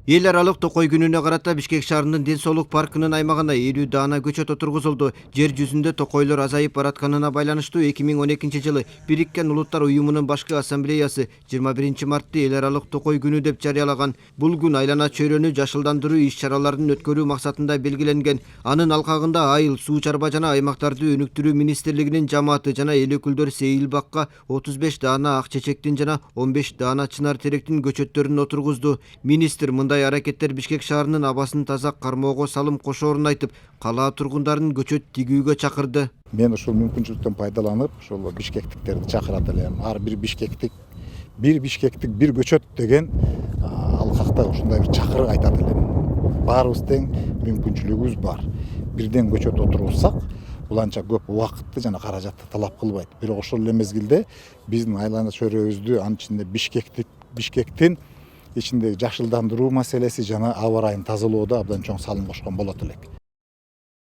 Эл аралык токой күнүнө карата Бишкек шаарынын Ден соолук паркынын аймагына 50 даана көчөт отургузулду. Жер жүзүндө токойлор азайып баратканына байланыштуу 2012-жылы Бириккен Улуттар Уюмунун башкы ассамблеясы 21 мартты эл аралык токой күнү деп жарыялаган. Бул күн айлана чөйрөнү жашылдандыруу иш-чараларын өткөрүү максатында белгиленген. Анын алкагында айыл, суу чарба жана аймактарды өнүктүрүү министрлигинин жамааты жана эл өкүлдөрү Сейил Бакка 35 даана ак чечектин жана 15 даана чынар теректин көчөттөрүн отургузду. Министр мындай аракеттер Бишкек шаарынын абасын таза кармоого салым кошоорун айтып, кала тургундарын көчөт тигүүгө чакырды. Мен ушул мүмкүнчүлүктөн пайдаланып, ошол бишкектиктерди чакырат элем. Ар бир бишкектик бир көчөт деген алкакта ушундай бир чакырык айтат элем. Баарыбыз тең мүмкүнчүлүгүбүз бар. Бирден көчөт отургузсак, бул анча көп убакытты жана каражатты талап кылбайт. Бирок ошол эле мезгилде биздин айлана чөйрөбүздү, анын ичинде Бишкектин ичиндеги жашылдандыруу маселеси жана аба ырайын тазалоодо абдан чоң салым кошкон болот элек.